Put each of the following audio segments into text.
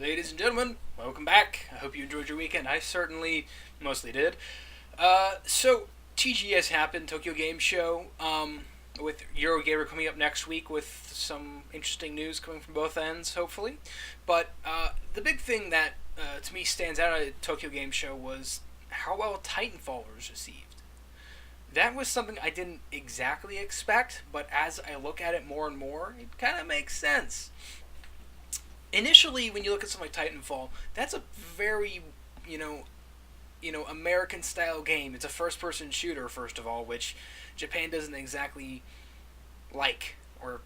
Ladies and gentlemen, welcome back. I hope you enjoyed your weekend. I certainly mostly did. So TGS happened, Tokyo Game Show, with Eurogamer coming up next week with some interesting news coming from both ends, hopefully. But the big thing that to me stands out at Tokyo Game Show was how well Titanfall was received. That was something I didn't exactly expect, but as I look at it more and more, it kind of makes sense. Initially, when you look at something like Titanfall, that's a very, you know, American style game. It's a first person shooter, first of all, which Japan doesn't exactly like or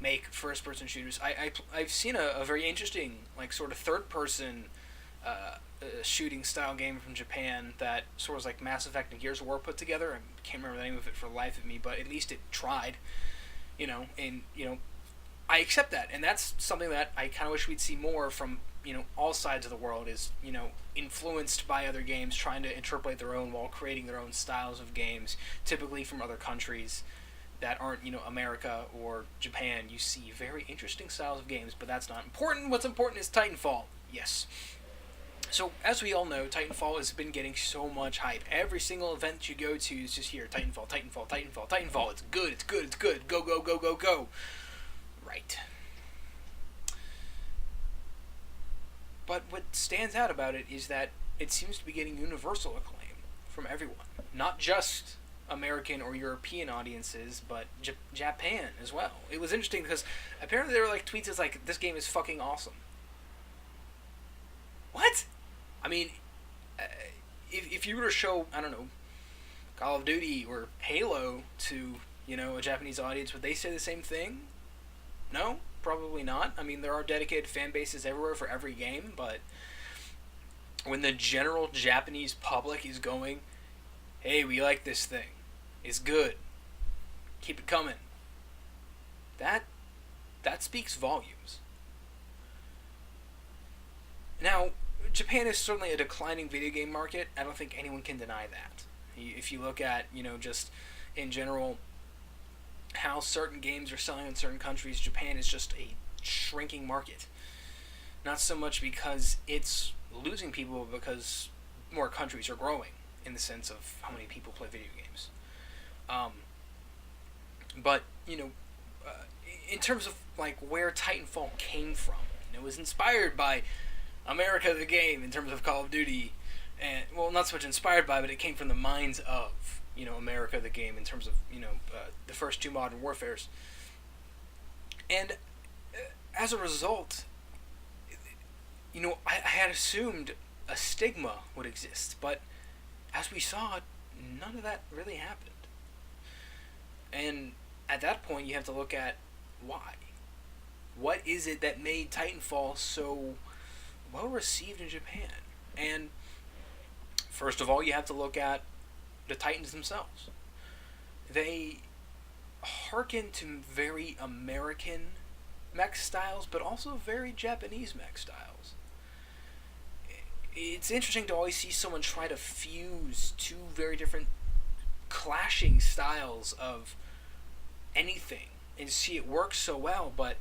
make first person shooters. I've seen a very interesting like sort of third person shooting style game from Japan that sort of was like Mass Effect and Gears of War put together. I can't remember the name of it for the life of me, but at least it tried. And I accept that, and that's something that I kind of wish we'd see more from all sides of the world. Is influenced by other games, trying to interpolate their own while creating their own styles of games, typically from other countries that aren't America or Japan. You see very interesting styles of games, but that's not important. What's important is Titanfall. Yes. So, as we all know, Titanfall has been getting so much hype. Every single event you go to is just here, Titanfall, Titanfall, Titanfall, Titanfall. It's good, it's good, it's good. Go, go, go, go, go. Right. But what stands out about it is that it seems to be getting universal acclaim from everyone. Not just American or European audiences, but Japan as well. It was interesting because apparently there were like tweets as like, this game is fucking awesome. What? I mean, if you were to show, I don't know, Call of Duty or Halo to, a Japanese audience, would they say the same thing? No, probably not. I mean, there are dedicated fan bases everywhere for every game, but when the general Japanese public is going, hey, we like this thing, it's good, keep it coming, that speaks volumes. Now, Japan is certainly a declining video game market. I don't think anyone can deny that. If you look at, just in general, how certain games are selling in certain countries, Japan is just a shrinking market. Not so much because it's losing people, but because more countries are growing in the sense of how many people play video games. But, in terms of like where Titanfall came from, it was inspired by America the game in terms of Call of Duty, and well, not so much inspired by, but it came from the minds of America the game in terms of the first two Modern Warfares, and as a result, I had assumed a stigma would exist, but as we saw, none of that really happened. And at that point, you have to look at why. What is it that made Titanfall so well received in Japan? And first of all, you have to look at the Titans themselves. They hearken to very American mech styles, but also very Japanese mech styles. It's interesting to always see someone try to fuse two very different clashing styles of anything and see it work so well, but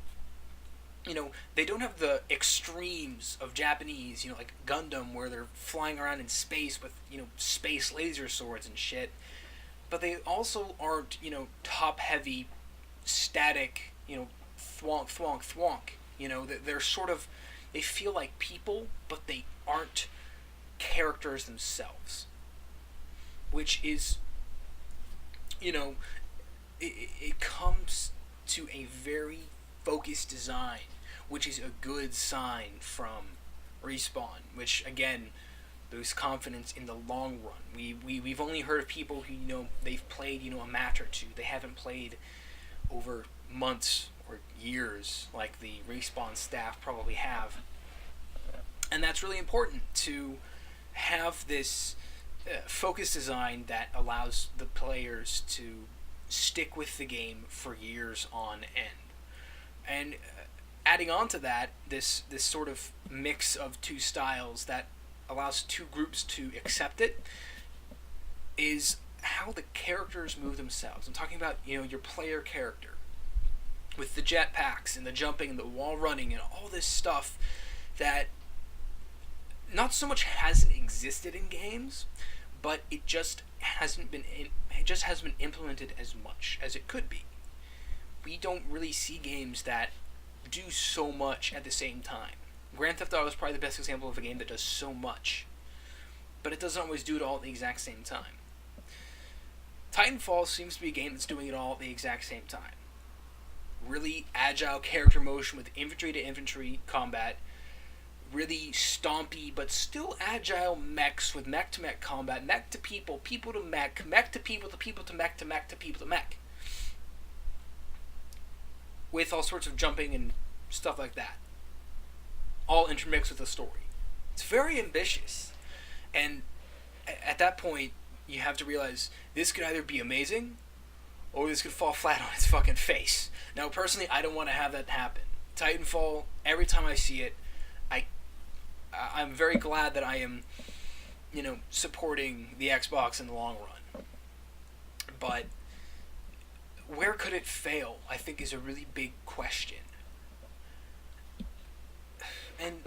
they don't have the extremes of Japanese, like Gundam, where they're flying around in space with, space laser swords and shit. But they also aren't, top-heavy, static, thwonk, thwonk, thwonk. They're sort of, they feel like people, but they aren't characters themselves. Which is, it comes to a very focused design, which is a good sign from Respawn, which again boosts confidence in the long run. We've only heard of people who they've played a match or two. They haven't played over months or years like the Respawn staff probably have, and that's really important to have this focused design that allows the players to stick with the game for years on end. And adding on to that, this sort of mix of two styles that allows two groups to accept it is how the characters move themselves. I'm talking about, your player character with the jetpacks and the jumping and the wall running and all this stuff that not so much hasn't existed in games, but it just hasn't been implemented as much as it could be. We don't really see games that do so much at the same time. Grand Theft Auto is probably the best example of a game that does so much, but it doesn't always do it all at the exact same time. Titanfall seems to be a game that's doing it all at the exact same time. Really agile character motion with infantry to infantry combat, really stompy but still agile mechs with mech to mech combat, mech to people, people to mech, mech to people to mech to mech to people to mech. With all sorts of jumping and stuff like that. All intermixed with the story. It's very ambitious. And at that point, you have to realize this could either be amazing or this could fall flat on its fucking face. Now, personally, I don't want to have that happen. Titanfall, every time I see it, I'm very glad that I am, supporting the Xbox in the long run. But where could it fail, I think, is a really big question. And,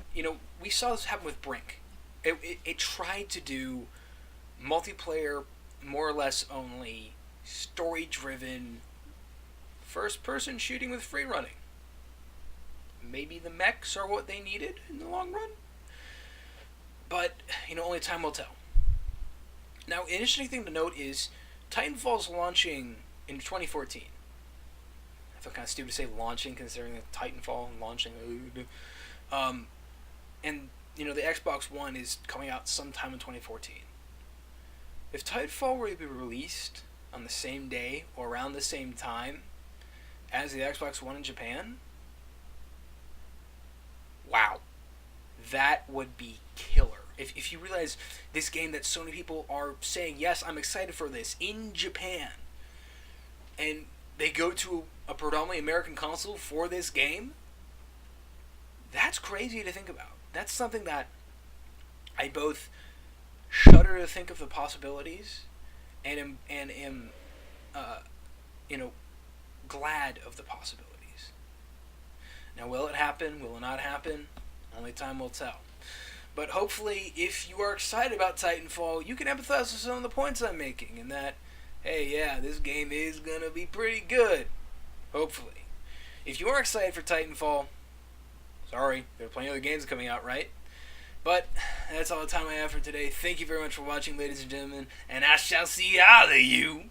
we saw this happen with Brink. It tried to do multiplayer, more or less only, story-driven, first-person shooting with free running. Maybe the mechs are what they needed in the long run. But, only time will tell. Now, an interesting thing to note is Titanfall's launching in 2014. I feel kind of stupid to say launching, considering that Titanfall and launching. And, the Xbox One is coming out sometime in 2014. If Titanfall were to be released on the same day or around the same time as the Xbox One in Japan, wow. That would be killer. If you realize this game that so many people are saying, yes, I'm excited for this, in Japan, and they go to a predominantly American console for this game, that's crazy to think about. That's something that I both shudder to think of the possibilities and am glad of the possibilities. Now, will it happen? Will it not happen? Only time will tell. But hopefully, if you are excited about Titanfall, you can empathize with some of the points I'm making, and that, hey, yeah, this game is gonna be pretty good. Hopefully. If you are excited for Titanfall, sorry, there are plenty of other games coming out, right? But that's all the time I have for today. Thank you very much for watching, ladies and gentlemen, and I shall see all of you